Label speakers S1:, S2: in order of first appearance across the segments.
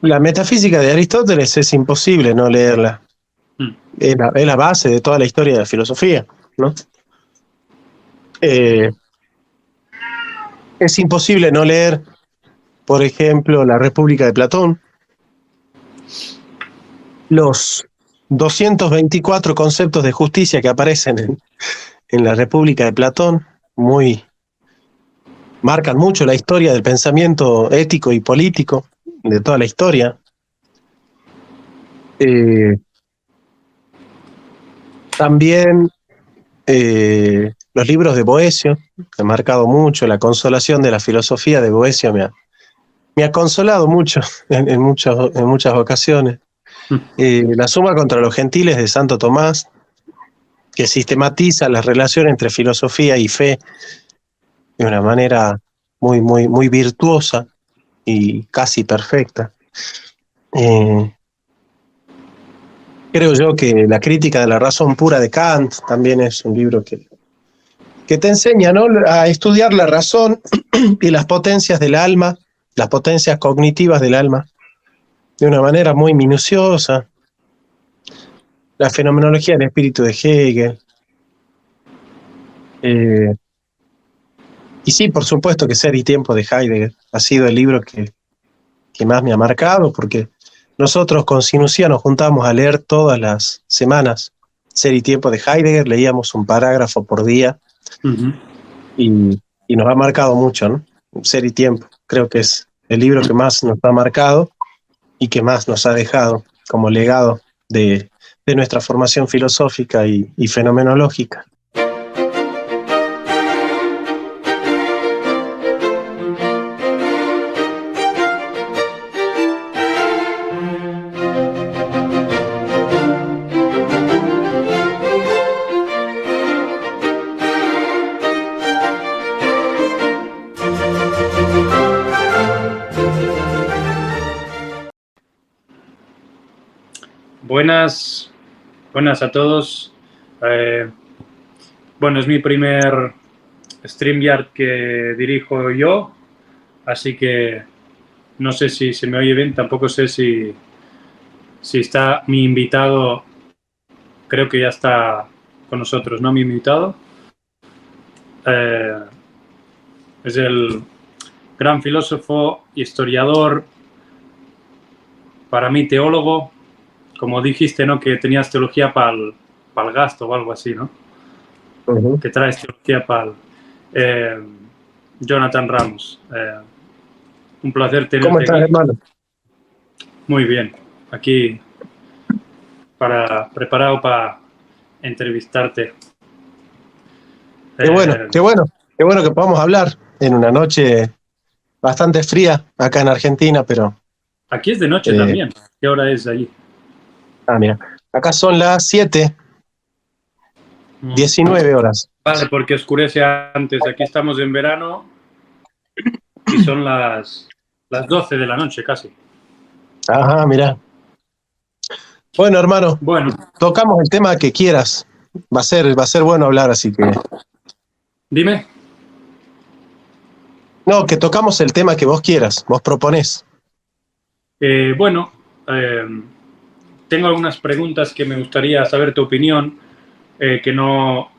S1: La metafísica de Aristóteles es imposible no leerla.
S2: Mm.
S1: Es la base de toda la historia de la filosofía, ¿no? Eh, es imposible no leer, por ejemplo, La República de Platón, los 224 conceptos de justicia que aparecen en La República de Platón, marcan mucho la historia del pensamiento ético y político de toda la historia. También los libros de Boecio han marcado mucho. La consolación de la filosofía de Boecio me ha consolado mucho en muchas ocasiones. La Suma contra los Gentiles de Santo Tomás, que sistematiza la relación entre filosofía y fe de una manera muy virtuosa y casi perfecta. Creo yo que La Crítica de la Razón Pura de Kant también es un libro que te enseña, ¿no?, a estudiar la razón y las potencias del alma, las potencias cognitivas del alma, de una manera muy minuciosa. La fenomenología del espíritu de Hegel. Y sí, por supuesto que Ser y Tiempo de Heidegger ha sido el libro que más me ha marcado, porque nosotros con Sinusía nos juntábamos a leer todas las semanas Ser y Tiempo de Heidegger, leíamos un parágrafo por día.
S2: Uh-huh.
S1: y nos ha marcado mucho, ¿no? Ser y Tiempo, creo que es el libro que más nos ha marcado y que más nos ha dejado como legado de nuestra formación filosófica y fenomenológica.
S2: Buenas a todos. Bueno, es mi primer StreamYard que dirijo yo, así que no sé si se me oye bien, tampoco sé si está mi invitado, creo que ya está con nosotros, ¿no? Mi invitado es el gran filósofo, historiador, para mí teólogo, como dijiste, ¿no?, que tenías teología para el gasto o algo así, ¿no?
S1: Uh-huh.
S2: Que traes teología para Jonathan Ramos. Un placer tenerte.
S1: ¿Cómo estás,
S2: aquí,
S1: hermano?
S2: Muy bien, aquí preparado para entrevistarte.
S1: Qué bueno que podamos hablar en una noche bastante fría acá en Argentina, pero...
S2: Aquí es de noche también. ¿Qué hora es allí?
S1: Mira, acá son las 7:19 horas.
S2: Vale, porque oscurece antes. Aquí estamos en verano y son las 12 de la noche casi.
S1: Ajá, mira. Bueno, hermano, tocamos el tema que quieras. Va a ser bueno hablar, así que...
S2: Dime.
S1: No, que tocamos el tema que vos quieras, vos proponés.
S2: Tengo algunas preguntas que me gustaría saber tu opinión, que no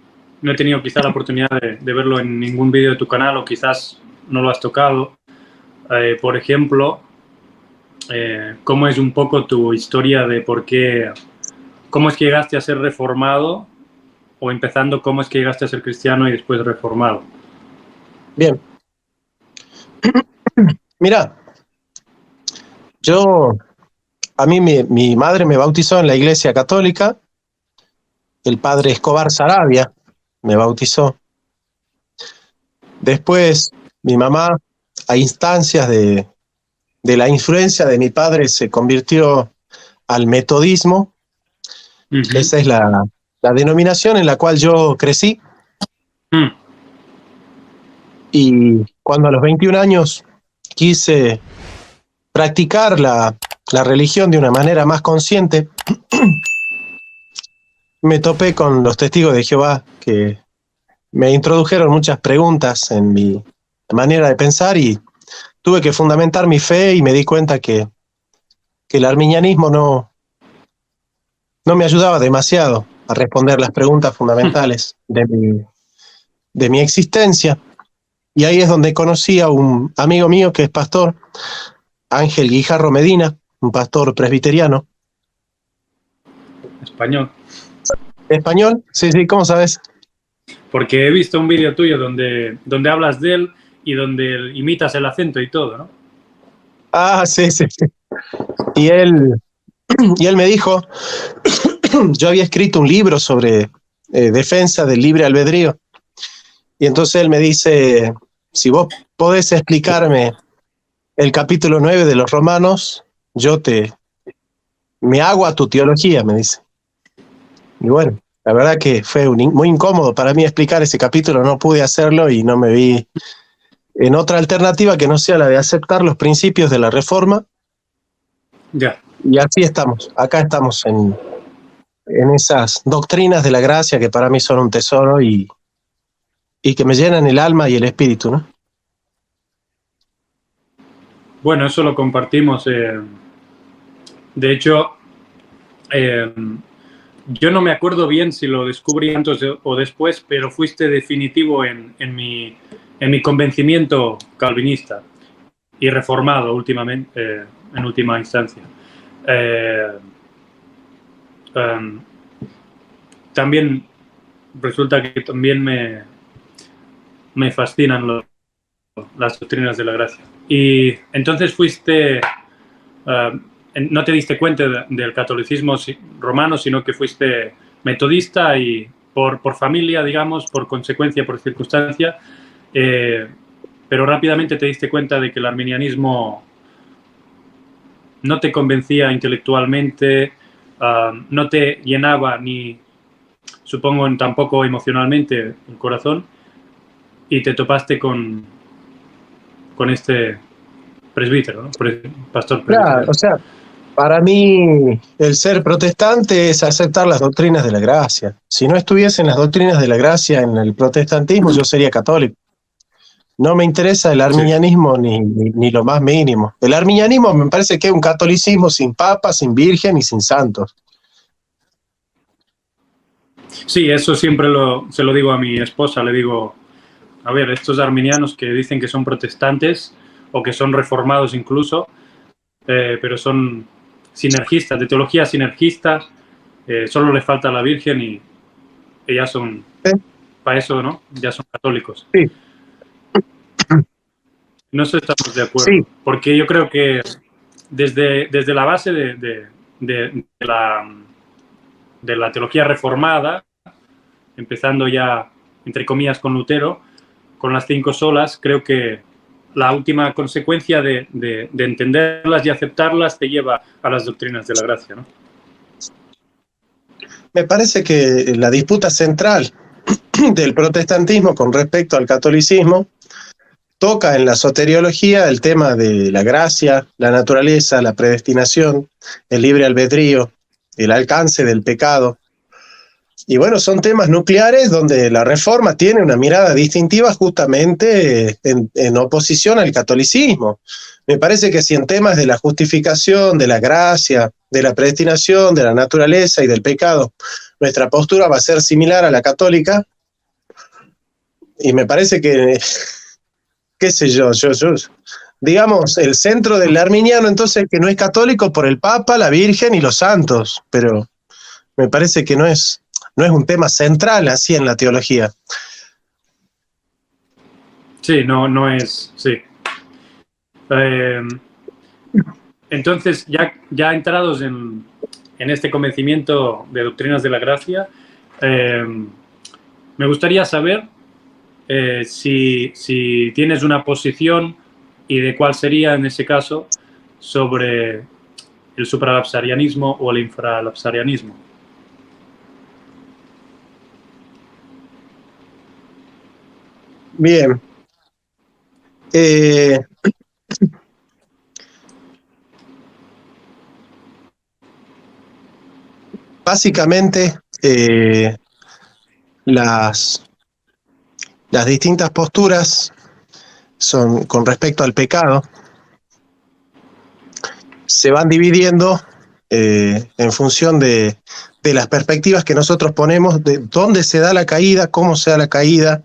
S2: he tenido quizá la oportunidad de verlo en ningún vídeo de tu canal, o quizás no lo has tocado. Por ejemplo, ¿cómo es un poco tu historia de cómo es que llegaste a ser reformado, o empezando, cómo es que llegaste a ser cristiano y después reformado?
S1: Bien. Mira, a mí mi madre me bautizó en la Iglesia Católica, el padre Escobar Saravia me bautizó. Después mi mamá, a instancias de la influencia de mi padre, se convirtió al metodismo. Uh-huh. Esa es la denominación en la cual yo crecí. Y cuando a los 21 años quise practicar la religión de una manera más consciente, me topé con los testigos de Jehová, que me introdujeron muchas preguntas en mi manera de pensar, y tuve que fundamentar mi fe, y me di cuenta que que el arminianismo no me ayudaba demasiado a responder las preguntas fundamentales de mi existencia. Y ahí es donde conocí a un amigo mío que es pastor, Ángel Guijarro Medina, un pastor presbiteriano.
S2: Español.
S1: ¿Español? Sí, sí, ¿cómo sabes?
S2: Porque he visto un vídeo tuyo donde hablas de él y donde imitas el acento y todo, ¿no?
S1: Ah, sí, sí. Y él me dijo, yo había escrito un libro sobre defensa del libre albedrío. Y entonces él me dice, si vos podés explicarme el capítulo 9 de los Romanos, me hago a tu teología, me dice. Y bueno, la verdad que fue muy incómodo para mí explicar ese capítulo, no pude hacerlo y no me vi en otra alternativa que no sea la de aceptar los principios de la Reforma.
S2: Ya.
S1: Y así estamos, acá estamos en esas doctrinas de la gracia que para mí son un tesoro y que me llenan el alma y el espíritu, ¿no?
S2: Bueno, eso lo compartimos. De hecho, yo no me acuerdo bien si lo descubrí antes o después, pero fuiste definitivo en mi convencimiento calvinista y reformado últimamente, en última instancia. También resulta que también me fascinan las doctrinas de la gracia. Y entonces fuiste, no te diste cuenta del catolicismo romano, sino que fuiste metodista y por familia, digamos, por consecuencia, por circunstancia, pero rápidamente te diste cuenta de que el arminianismo no te convencía intelectualmente, no te llenaba ni, supongo, tampoco emocionalmente el corazón, y te topaste con este presbítero, ¿no? Pastor presbítero.
S1: Claro, o sea, para mí el ser protestante es aceptar las doctrinas de la gracia. Si no estuviesen las doctrinas de la gracia en el protestantismo, yo sería católico. No me interesa el arminianismo sí. ni lo más mínimo. El arminianismo me parece que es un catolicismo sin papa, sin virgen y sin santos.
S2: Sí, eso siempre se lo digo a mi esposa, le digo, a ver, estos arminianos que dicen que son protestantes o que son reformados incluso, pero son sinergistas, de teología sinergistas, solo les falta la Virgen y ya son, ¿sí? Para eso, ¿no? Ya son católicos.
S1: Sí.
S2: No sé si estamos de acuerdo,
S1: sí.
S2: Porque yo creo que desde la base de la teología reformada, empezando ya, entre comillas, con Lutero, con las 5 solas, creo que la última consecuencia de entenderlas y aceptarlas te lleva a las doctrinas de la gracia, ¿no?
S1: Me parece que la disputa central del protestantismo con respecto al catolicismo toca en la soteriología el tema de la gracia, la naturaleza, la predestinación, el libre albedrío, el alcance del pecado. Y bueno, son temas nucleares donde la Reforma tiene una mirada distintiva justamente en oposición al catolicismo. Me parece que si en temas de la justificación, de la gracia, de la predestinación, de la naturaleza y del pecado, nuestra postura va a ser similar a la católica, y me parece que, qué sé yo, digamos, el centro del arminiano entonces que no es católico por el Papa, la Virgen y los santos, pero me parece que no es un tema central así en la teología.
S2: Sí, no es, sí. Entonces, ya entrados en este convencimiento de doctrinas de la gracia, me gustaría saber si tienes una posición y de cuál sería en ese caso sobre el supralapsarianismo o el infralapsarianismo.
S1: Bien. Básicamente, las distintas posturas son con respecto al pecado se van dividiendo en función de las perspectivas que nosotros ponemos, de dónde se da la caída, cómo se da la caída,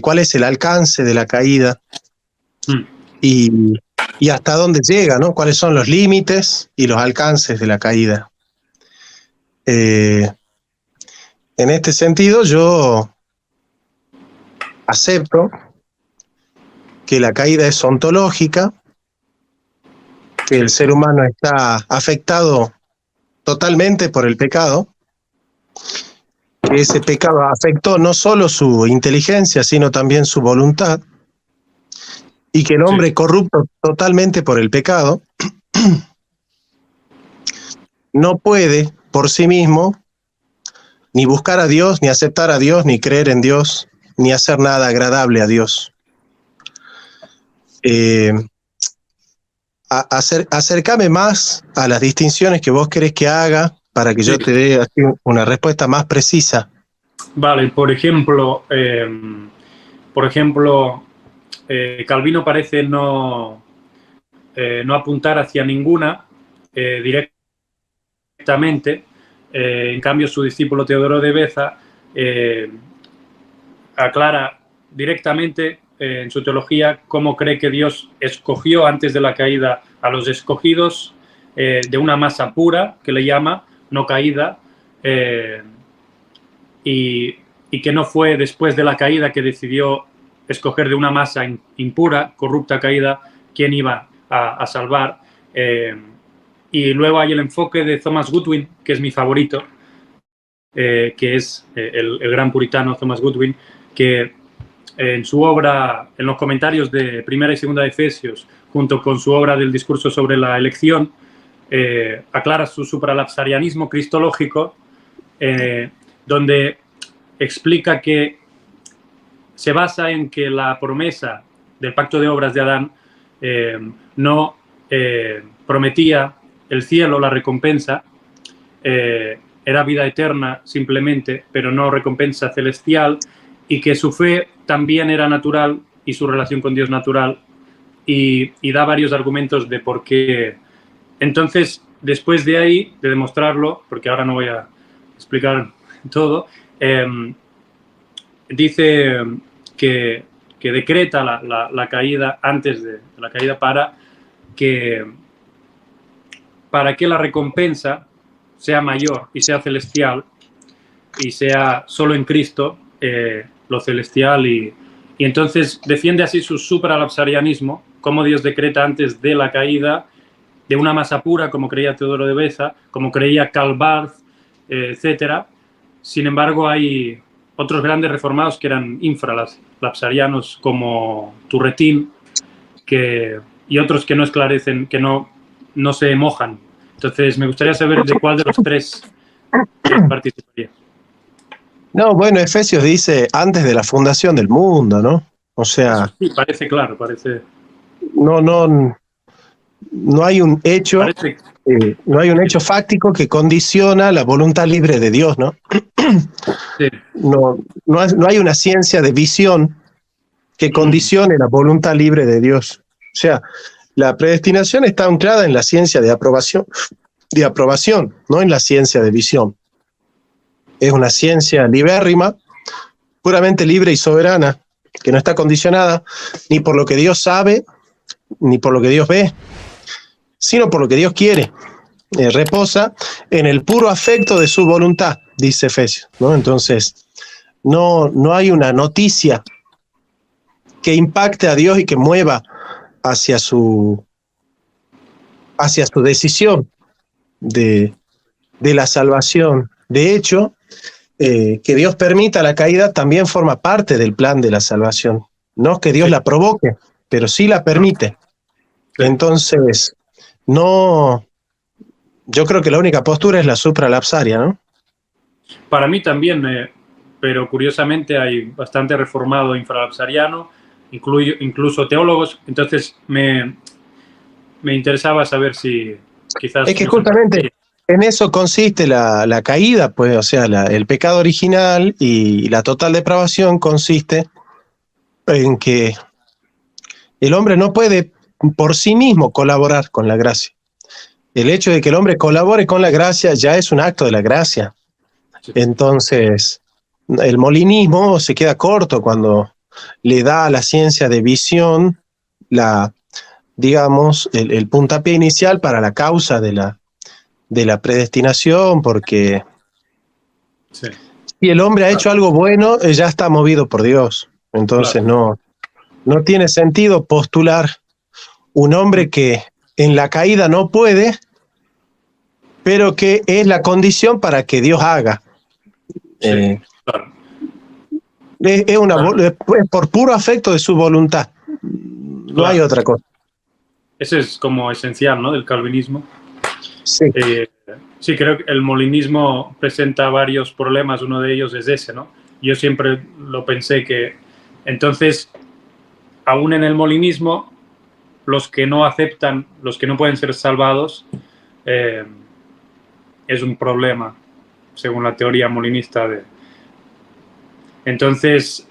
S1: cuál es el alcance de la caída y hasta dónde llega, ¿no? Cuáles son los límites y los alcances de la caída. En este sentido, yo acepto que la caída es ontológica, que el ser humano está afectado totalmente por el pecado, que ese pecado afectó no solo su inteligencia, sino también su voluntad, y que el hombre corrupto totalmente por el pecado no puede por sí mismo ni buscar a Dios, ni aceptar a Dios, ni creer en Dios, ni hacer nada agradable a Dios. Acércame más a las distinciones que vos querés que haga para que yo te dé así una respuesta más precisa.
S2: Vale, por ejemplo, Calvino parece no apuntar hacia ninguna directamente. En cambio, su discípulo Teodoro de Beza aclara directamente en su teología cómo cree que Dios escogió antes de la caída a los escogidos de una masa pura, que le llama, no caída, y que no fue después de la caída que decidió escoger de una masa impura, corrupta, caída, quién iba a salvar. Y luego hay el enfoque de Thomas Goodwin, que es mi favorito, que es el gran puritano Thomas Goodwin, que en su obra, en los comentarios de Primera y Segunda de Efesios, junto con su obra del discurso sobre la elección, aclara su supralapsarianismo cristológico, donde explica que se basa en que la promesa del pacto de obras de Adán no prometía el cielo, la recompensa, era vida eterna simplemente, pero no recompensa celestial, y que su fe también era natural y su relación con Dios natural, y da varios argumentos de por qué. Entonces, después de ahí, de demostrarlo, porque ahora no voy a explicar todo, dice que decreta la caída antes de la caída para que la recompensa sea mayor y sea celestial y sea solo en Cristo lo celestial, y entonces defiende así su supralapsarianismo, como Dios decreta antes de la caída de una masa pura, como creía Teodoro de Beza, como creía Karl Barth, etcétera. Sin embargo, hay otros grandes reformados que eran infralapsarianos, como Turretin, y otros que no esclarecen, que no se mojan. Entonces, me gustaría saber de cuál de los tres participaría.
S1: No, bueno, Efesios dice antes de la fundación del mundo, ¿no? O sea...
S2: Sí, parece claro, parece...
S1: No hay un hecho, no hay un hecho fáctico que condiciona la voluntad libre de Dios, ¿no? Sí. No hay una ciencia de visión que condicione la voluntad libre de Dios. O sea, la predestinación está anclada en la ciencia de aprobación, no en la ciencia de visión. Es una ciencia libérrima, puramente libre y soberana, que no está condicionada ni por lo que Dios sabe, ni por lo que Dios ve, sino por lo que Dios quiere. Reposa en el puro afecto de su voluntad, dice Efesios, ¿no? Entonces, no hay una noticia que impacte a Dios y que mueva hacia su decisión de la salvación. De hecho, que Dios permita la caída también forma parte del plan de la salvación. No es que Dios la provoque, pero sí la permite. Entonces, yo creo que la única postura es la supralapsaria, ¿no?
S2: Para mí también, pero curiosamente hay bastante reformado infralapsariano, incluso teólogos. Entonces me interesaba saber si quizás...
S1: Es que justamente en eso consiste la caída, pues, o sea, el pecado original y la total depravación consiste en que el hombre no puede por sí mismo colaborar con la gracia. El hecho de que el hombre colabore con la gracia ya es un acto de la gracia.
S2: Sí,
S1: Entonces, el molinismo se queda corto cuando le da a la ciencia de visión digamos, el puntapié inicial para la causa de la predestinación, porque
S2: sí,
S1: si el hombre ha hecho algo bueno, ya está movido por Dios. Entonces
S2: claro.
S1: no tiene sentido postular un hombre que en la caída no puede, pero que es la condición para que Dios haga.
S2: Sí,
S1: Eh,
S2: claro.
S1: es por puro afecto de su voluntad. No hay
S2: Claro.
S1: otra cosa.
S2: Ese es como esencial, ¿no?, del calvinismo.
S1: Sí.
S2: Sí, creo que el molinismo presenta varios problemas, uno de ellos es ese, ¿no? Yo siempre lo pensé que, entonces, aún en el molinismo, los que no aceptan, los que no pueden ser salvados, es un problema, según la teoría molinista. Entonces,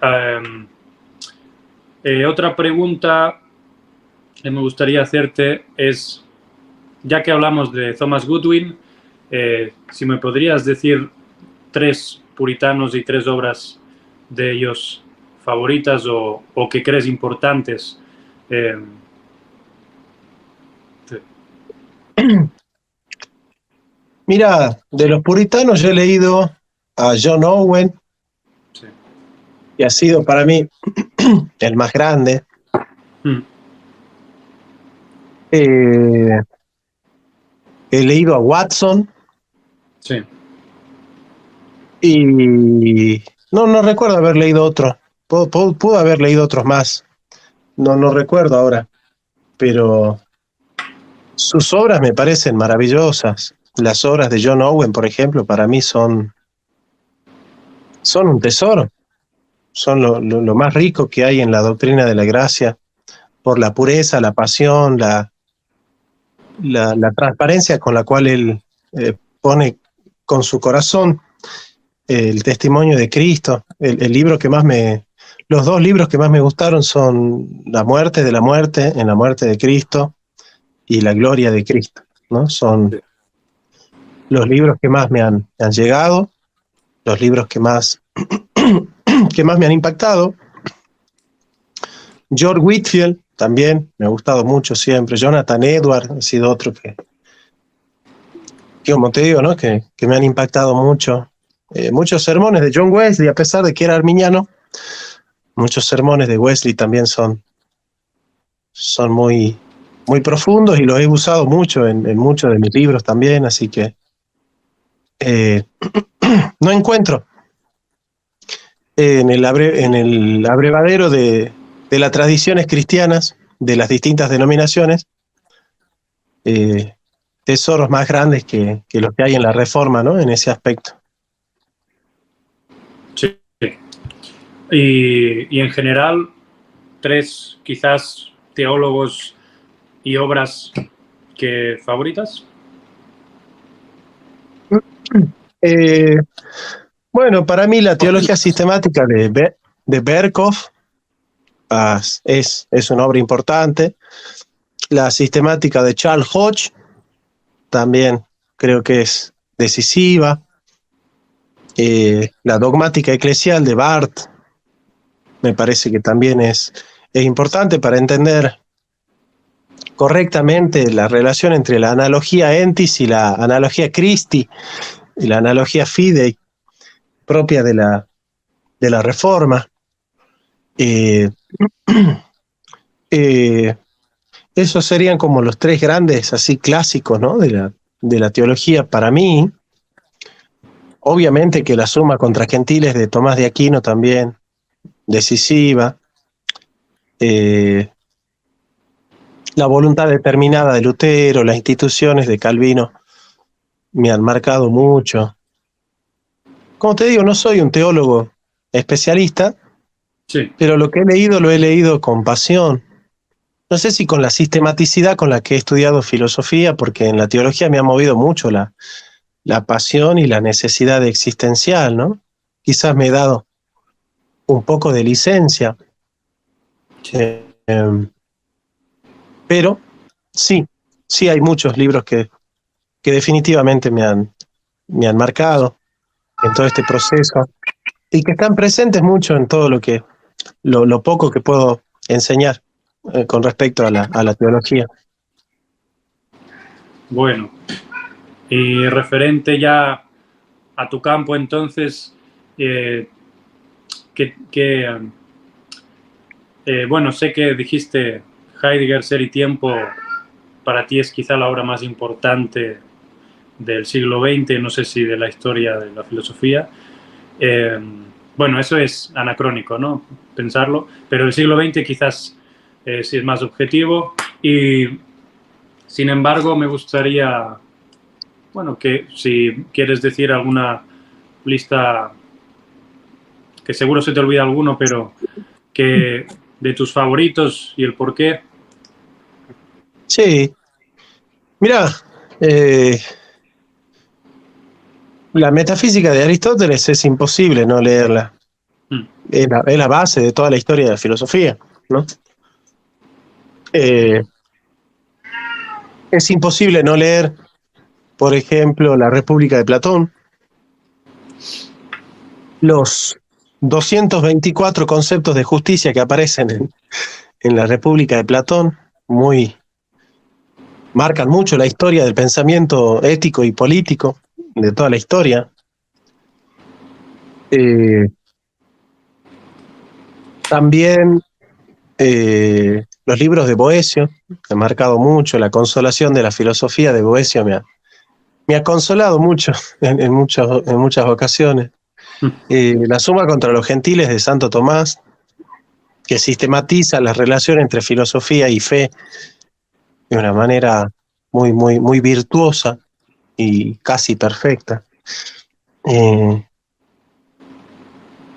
S2: otra pregunta que me gustaría hacerte es, ya que hablamos de Thomas Goodwin, si me podrías decir 3 puritanos y 3 obras de ellos favoritas o que crees importantes. Sí.
S1: Mira, de los puritanos yo he leído a John Owen,
S2: Sí.
S1: que ha sido para mí el más grande. Eh, He leído a Watson
S2: Sí.
S1: y no recuerdo haber leído otro. Pudo haber leído otros más. No recuerdo ahora, pero sus obras me parecen maravillosas. Las obras de John Owen, por ejemplo, para mí son un tesoro. Son lo más rico que hay en la doctrina de la gracia, por la pureza, la pasión, la transparencia con la cual él pone con su corazón el testimonio de Cristo. El libro que los 2 libros que más me gustaron son La muerte de la muerte, en la muerte de Cristo, y La gloria de Cristo, ¿no? Son los libros que más me han llegado, los libros que más, que más me han impactado. George Whitefield también me ha gustado mucho siempre. Jonathan Edwards ha sido otro que como te digo, ¿no? Que me han impactado mucho. Muchos sermones de John Wesley, a pesar de que era arminiano, muchos sermones de Wesley también son muy, muy profundos y los he usado mucho en muchos de mis libros también, así que no encuentro en el abrevadero de las tradiciones cristianas, de las distintas denominaciones, tesoros más grandes que los que hay en la Reforma, ¿no? En ese aspecto.
S2: Sí. Y en general, 3 quizás teólogos y obras favoritas.
S1: Bueno, para mí la teología sistemática de Berkhoff es una obra importante. La sistemática de Charles Hodge también creo que es decisiva. La dogmática eclesial de Barth me parece que también es importante para entender correctamente la relación entre la analogía entis y la analogía Christi y la analogía fidei propia de la Reforma. Esos serían como los 3 grandes así clásicos, ¿no? de la teología para mí. Obviamente que la Suma contra Gentiles de Tomás de Aquino también, decisiva. La voluntad determinada de Lutero, las instituciones de Calvino me han marcado mucho. Como te digo, no soy un teólogo especialista,
S2: Sí.
S1: pero lo que he leído lo he leído con pasión. No sé si con la sistematicidad con la que he estudiado filosofía, porque en la teología me ha movido mucho la pasión y la necesidad existencial, ¿no? Quizás me he dado un poco de licencia, pero sí hay muchos libros que definitivamente me han marcado en todo este proceso y que están presentes mucho en todo lo poco que puedo enseñar con respecto a la teología.
S2: Bueno, y referente ya a tu campo, entonces, bueno, sé que dijiste Heidegger, Ser y Tiempo, para ti es quizá la obra más importante del siglo XX, no sé si de la historia de la filosofía. Bueno, eso es anacrónico, ¿no? Pensarlo, pero el siglo XX quizás sí es más objetivo y, sin embargo, me gustaría, bueno, que si quieres decir alguna lista, que seguro se te olvida alguno, pero que de tus favoritos y el por qué.
S1: Sí, mira, la metafísica de Aristóteles es imposible no leerla. Es la base de toda la historia de la filosofía, ¿no? Es imposible no leer, por ejemplo, La República de Platón, los 224 conceptos de justicia que aparecen en La República de Platón, marcan mucho la historia del pensamiento ético y político de toda la historia. También los libros de Boecio han marcado mucho, la consolación de la filosofía de Boecio me ha consolado mucho en muchas ocasiones. La Suma contra los Gentiles de Santo Tomás, que sistematiza la relación entre filosofía y fe de una manera muy virtuosa y casi perfecta.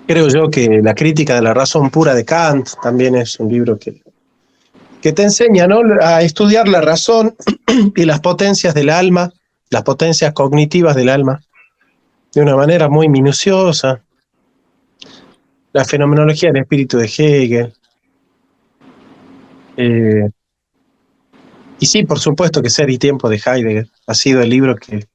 S1: Creo yo que La Crítica de la Razón Pura de Kant también es un libro que te enseña, ¿no?, a estudiar la razón y las potencias del alma, las potencias cognitivas del alma, de una manera muy minuciosa. La fenomenología del espíritu de Hegel. Y sí, por supuesto que Ser y Tiempo de Heidegger ha sido el libro que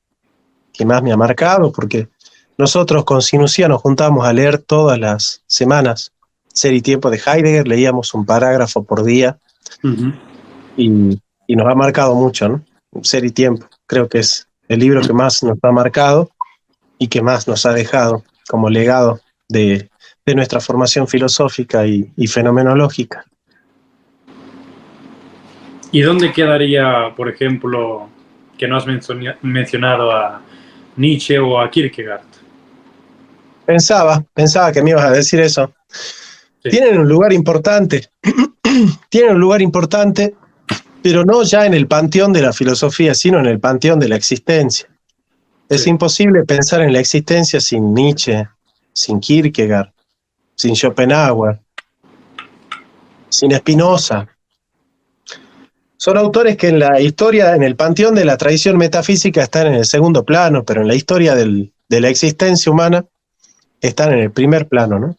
S1: más me ha marcado, porque nosotros con Sinusía nos juntábamos a leer todas las semanas Ser y Tiempo de Heidegger, leíamos un parágrafo por día. Y nos ha marcado mucho, ¿no? Ser y Tiempo. Creo que es el libro que más nos ha marcado y que más nos ha dejado como legado de nuestra formación filosófica y fenomenológica.
S2: ¿Y dónde quedaría, por ejemplo, que no has mencionado a Nietzsche o a Kierkegaard?
S1: Pensaba que me ibas a decir eso. Sí. Tienen un lugar importante, pero no ya en el panteón de la filosofía, sino en el panteón de la existencia. Es imposible pensar en la existencia sin Nietzsche, sin Kierkegaard, sin Schopenhauer, sin Spinoza. Son autores que en la historia, en el panteón de la tradición metafísica están en el segundo plano, pero en la historia de la existencia humana están en el primer plano, ¿no?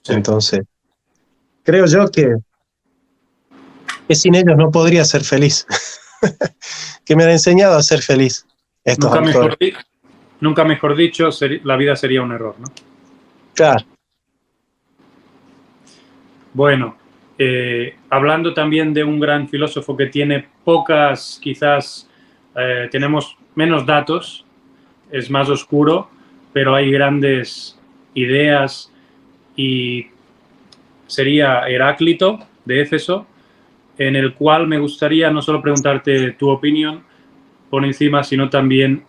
S1: Sí. Entonces, creo yo que sin ellos no podría ser feliz. Que me han enseñado a ser feliz estos autores.
S2: Nunca mejor dicho, la vida sería un error, ¿no?
S1: Claro.
S2: Bueno, hablando también de un gran filósofo que tiene pocas, quizás tenemos menos datos, es más oscuro, pero hay grandes ideas, y sería Heráclito de Éfeso, en el cual me gustaría no solo preguntarte tu opinión por encima, sino también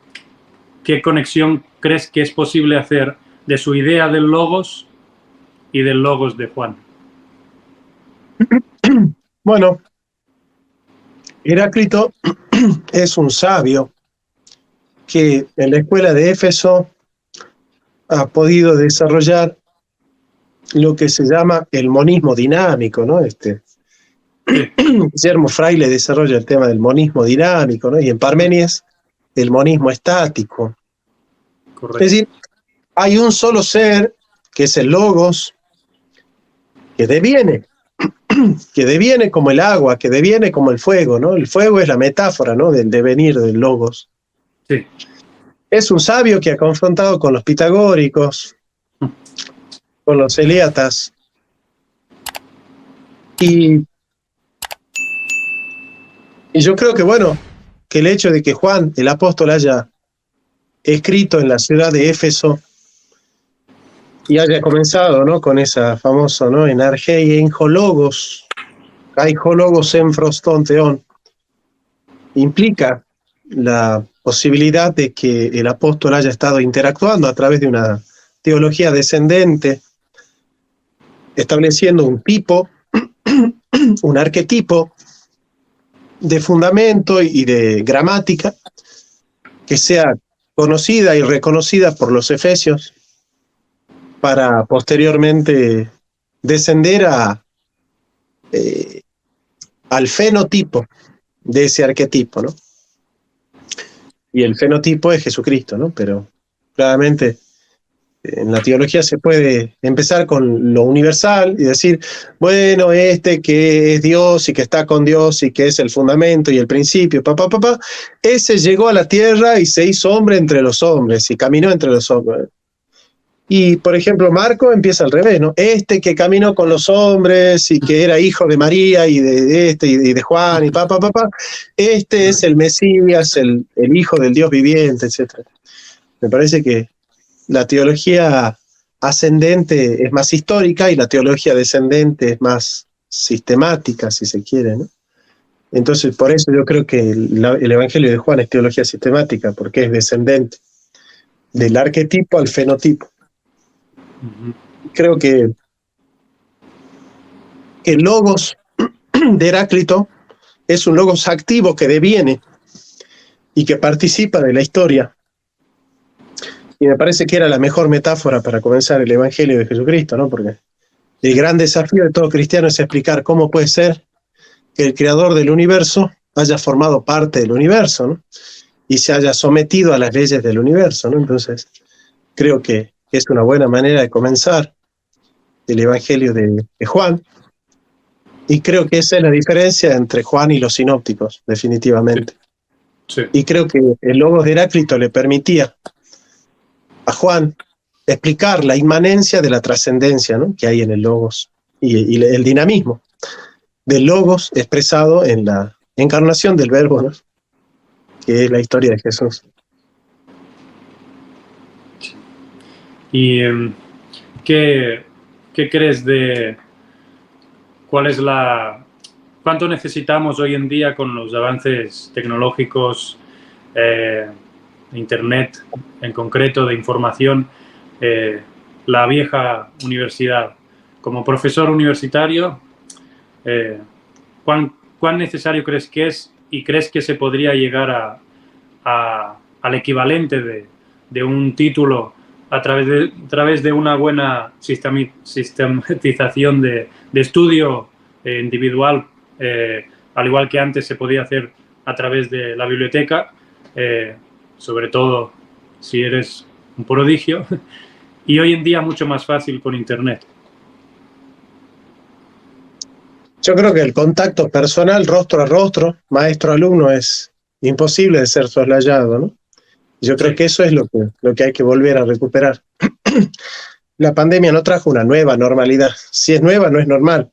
S2: qué conexión crees que es posible hacer de su idea del logos y del logos de Juan.
S1: Bueno, Heráclito es un sabio que en la escuela de Éfeso ha podido desarrollar lo que se llama el monismo dinámico, ¿no? Guillermo Fraile desarrolla el tema del monismo dinámico, ¿no? Y en Parménides el monismo estático. Correcto. Es decir, hay un solo ser, que es el logos, que deviene como el agua, que deviene como el fuego, ¿no? El fuego es la metáfora, ¿no?, del devenir del logos.
S2: Sí.
S1: Es un sabio que ha confrontado con los pitagóricos, con los eliatas, y yo creo que, bueno, que el hecho de que Juan, el apóstol, haya escrito en la ciudad de Éfeso y haya comenzado, ¿no?, con esa famosa, ¿no?, en argei enjologos, caijologos en froston teón, implica la posibilidad de que el apóstol haya estado interactuando a través de una teología descendente, estableciendo un tipo, un arquetipo de fundamento y de gramática que sea conocida y reconocida por los efesios para posteriormente descender al fenotipo de ese arquetipo, ¿no? Y el fenotipo es Jesucristo, ¿no? Pero claramente en la teología se puede empezar con lo universal y decir, bueno, que es Dios y que está con Dios y que es el fundamento y el principio, ese llegó a la tierra y se hizo hombre entre los hombres y caminó entre los hombres. Y, por ejemplo, Marco empieza al revés, ¿no? Que caminó con los hombres y que era hijo de María y y de Juan y es el Mesías, el hijo del Dios viviente, etc. Me parece que la teología ascendente es más histórica y la teología descendente es más sistemática, si se quiere, ¿no? Entonces, por eso yo creo que el Evangelio de Juan es teología sistemática, porque es descendente del arquetipo al fenotipo. Creo que el logos de Heráclito es un logos activo que deviene y que participa de la historia. Y me parece que era la mejor metáfora para comenzar el Evangelio de Jesucristo, ¿no? Porque el gran desafío de todo cristiano es explicar cómo puede ser que el creador del universo haya formado parte del universo, ¿no? Y se haya sometido a las leyes del universo, ¿no? Entonces, creo que es una buena manera de comenzar el Evangelio de Juan. Y creo que esa es la diferencia entre Juan y los sinópticos, definitivamente.
S2: Sí.
S1: Y creo que el logos de Heráclito le permitía a Juan explicar la inmanencia de la trascendencia, ¿no?, que hay en el logos y el dinamismo del logos expresado en la encarnación del verbo, ¿no?, que es la historia de Jesús.
S2: ¿Y qué crees de cuánto necesitamos hoy en día con los avances tecnológicos, de Internet en concreto, de información, la vieja universidad? Como profesor universitario, ¿cuán necesario crees que es y crees que se podría llegar al equivalente de un título a través de una buena sistematización de estudio individual, al igual que antes se podía hacer a través de la biblioteca, sobre todo si eres un prodigio, y hoy en día mucho más fácil con Internet?
S1: Yo creo que el contacto personal, rostro a rostro, maestro-alumno, es imposible de ser soslayado, ¿no? Yo creo que eso es lo que hay que volver a recuperar. La pandemia no trajo una nueva normalidad. Si es nueva, no es normal.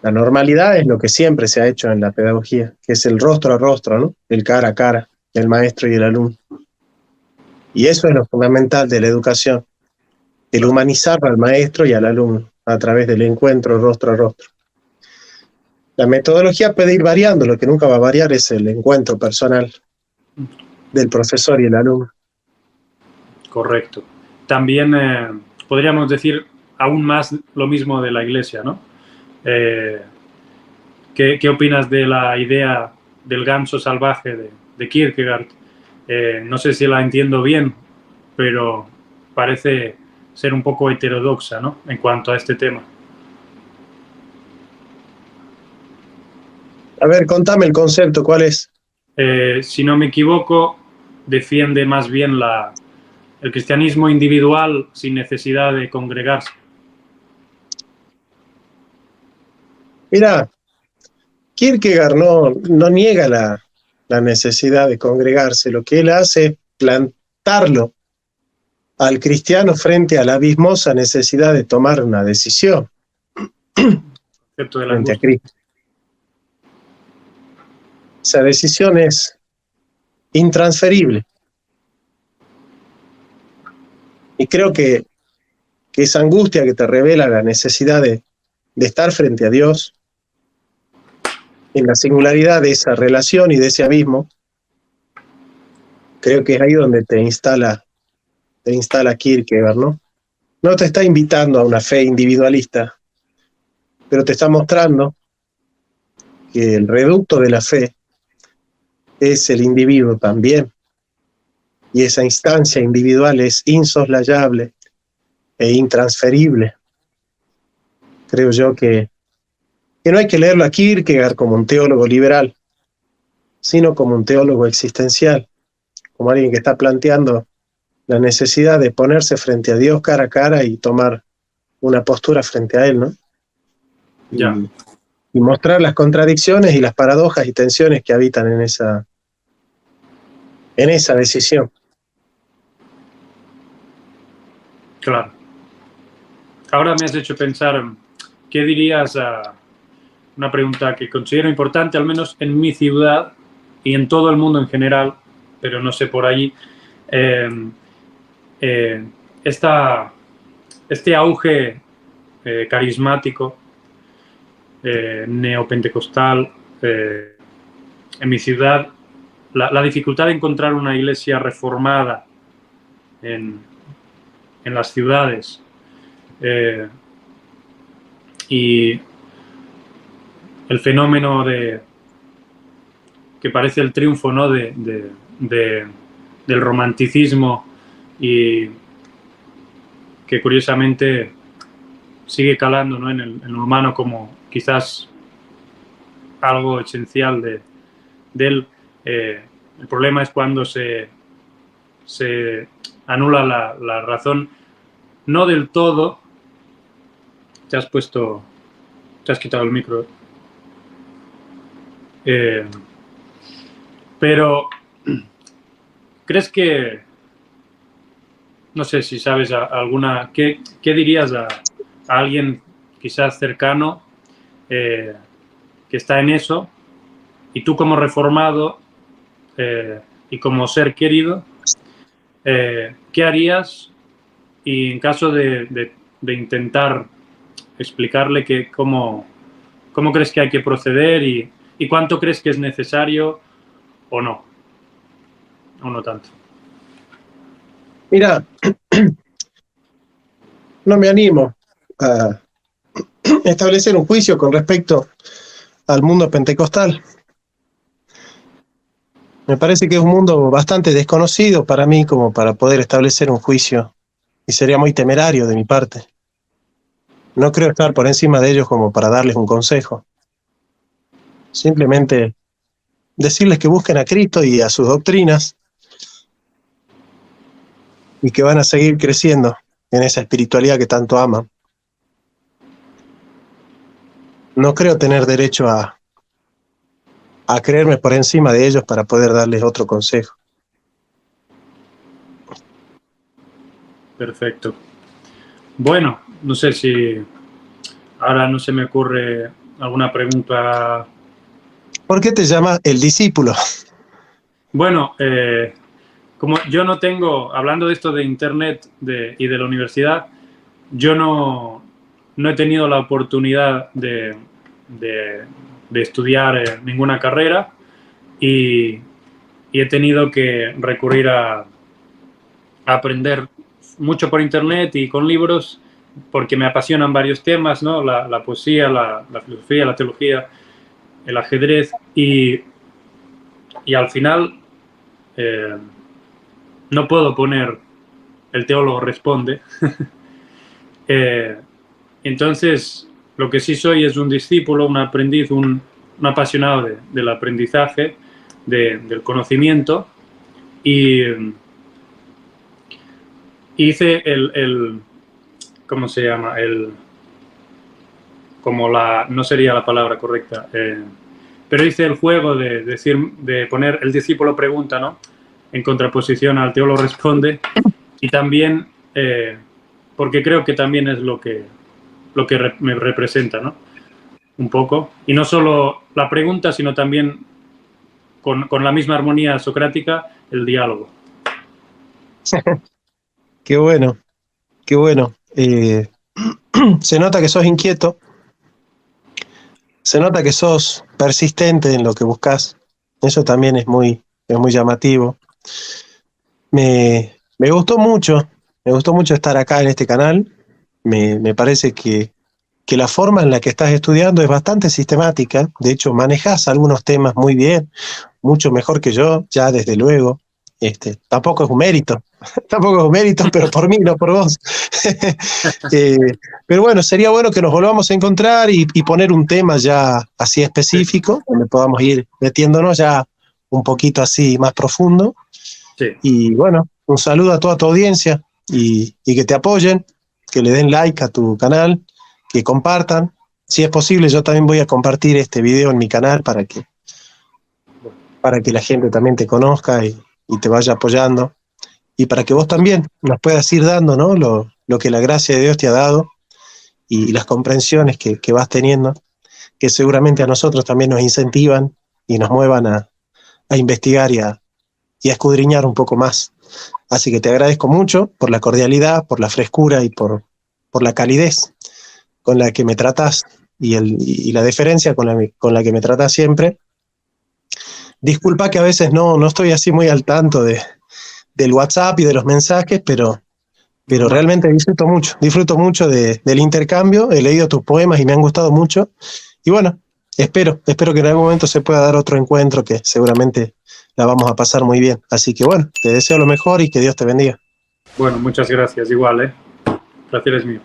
S1: La normalidad es lo que siempre se ha hecho en la pedagogía, que es el rostro a rostro, ¿no?, el cara a cara, el maestro y el alumno. Y eso es lo fundamental de la educación, el humanizar al maestro y al alumno a través del encuentro rostro a rostro. La metodología puede ir variando, lo que nunca va a variar es el encuentro personal del profesor y el alumno.
S2: Correcto. También podríamos decir aún más lo mismo de la Iglesia, ¿no? ¿Qué opinas de la idea del ganso salvaje de Kierkegaard? No sé si la entiendo bien, pero parece ser un poco heterodoxa, ¿no?, en cuanto a este tema.
S1: A ver, contame el concepto, ¿cuál es?
S2: Si no me equivoco, defiende más bien el cristianismo individual sin necesidad de congregarse.
S1: Mira, Kierkegaard no niega la necesidad de congregarse. Lo que él hace es plantarlo al cristiano frente a la abismosa necesidad de tomar una decisión frente a Cristo. Esa decisión es intransferible. Y creo que esa angustia que te revela la necesidad de estar frente a Dios, en la singularidad de esa relación y de ese abismo, creo que es ahí donde te instala Kierkegaard, ¿no? No te está invitando a una fe individualista, pero te está mostrando que el reducto de la fe es el individuo también, y esa instancia individual es insoslayable e intransferible. Creo yo que no hay que leerlo a Kierkegaard como un teólogo liberal, sino como un teólogo existencial, como alguien que está planteando la necesidad de ponerse frente a Dios cara a cara y tomar una postura frente a Él, ¿no?
S2: Ya.
S1: Y mostrar las contradicciones y las paradojas y tensiones que habitan en esa decisión.
S2: Claro. Ahora me has hecho pensar, ¿qué dirías a una pregunta que considero importante, al menos en mi ciudad y en todo el mundo en general, pero no sé por allí, este auge carismático, neopentecostal, en mi ciudad, la dificultad de encontrar una iglesia reformada en las ciudades, y el fenómeno que parece el triunfo, ¿no?, del romanticismo, y que curiosamente sigue calando, ¿no?, en el humano como quizás algo esencial de él. El problema es cuando se anula la razón, no del todo. Te has quitado el micro. Pero ¿crees que, no sé si sabes alguna, qué dirías a alguien quizás cercano que está en eso, y tú como reformado y como ser querido, qué harías, y en caso de intentar explicarle que cómo crees que hay que proceder, y cuánto crees que es necesario o no tanto?
S1: Mira, no me animo a establecer un juicio con respecto al mundo pentecostal. Me parece que es un mundo bastante desconocido para mí como para poder establecer un juicio, y sería muy temerario de mi parte. No creo estar por encima de ellos como para darles un consejo. Simplemente decirles que busquen a Cristo y a sus doctrinas, y que van a seguir creciendo en esa espiritualidad que tanto aman. No creo tener derecho a creerme por encima de ellos para poder darles otro consejo.
S2: Perfecto. Bueno, no sé si ahora no se me ocurre alguna pregunta.
S1: ¿Por qué te llama el discípulo?
S2: Bueno, como yo no tengo, hablando de esto de internet y de la universidad, yo no he tenido la oportunidad de estudiar ninguna carrera, y he tenido que recurrir a aprender mucho por internet y con libros, porque me apasionan varios temas, ¿no? La poesía, la filosofía, la teología, el ajedrez, y al final no puedo poner el teólogo responde. Entonces, lo que sí soy es un discípulo, un aprendiz, un apasionado del aprendizaje, del conocimiento, y hice ¿cómo se llama? No sería la palabra correcta. pero hice el juego de poner el discípulo pregunta, ¿no? En contraposición al teólogo responde, y también porque creo que también es lo que me representa, ¿no? Un poco. Y no solo la pregunta, sino también con la misma armonía socrática, el diálogo.
S1: Qué bueno, qué bueno. Se nota que sos inquieto, se nota que sos persistente en lo que buscas. Eso también es muy llamativo. Me gustó mucho estar acá en este canal. Me parece que la forma en la que estás estudiando es bastante sistemática. De hecho, manejás algunos temas muy bien, mucho mejor que yo, ya desde luego. Tampoco es un mérito, pero por mí, no por vos. Pero bueno, sería bueno que nos volvamos a encontrar y poner un tema ya así específico, donde podamos ir metiéndonos ya un poquito así más profundo.
S2: Sí.
S1: Y bueno, un saludo a toda tu audiencia y que te apoyen, que le den like a tu canal, que compartan. Si es posible, yo también voy a compartir este video en mi canal para que la gente también te conozca y te vaya apoyando. Y para que vos también nos puedas ir dando, ¿no? Lo que la gracia de Dios te ha dado y las comprensiones que vas teniendo, que seguramente a nosotros también nos incentivan y nos muevan a investigar y a escudriñar un poco más. Así que te agradezco mucho por la cordialidad, por la frescura y por la calidez con la que me tratás y la deferencia con la que me tratás siempre. Disculpa que a veces no estoy así muy al tanto del WhatsApp y de los mensajes, pero realmente disfruto mucho del intercambio. He leído tus poemas y me han gustado mucho. Y bueno, espero que en algún momento se pueda dar otro encuentro que seguramente la vamos a pasar muy bien. Así que bueno, te deseo lo mejor y que Dios te bendiga.
S2: Bueno, muchas gracias. Igual, ¿eh? Placer es mío.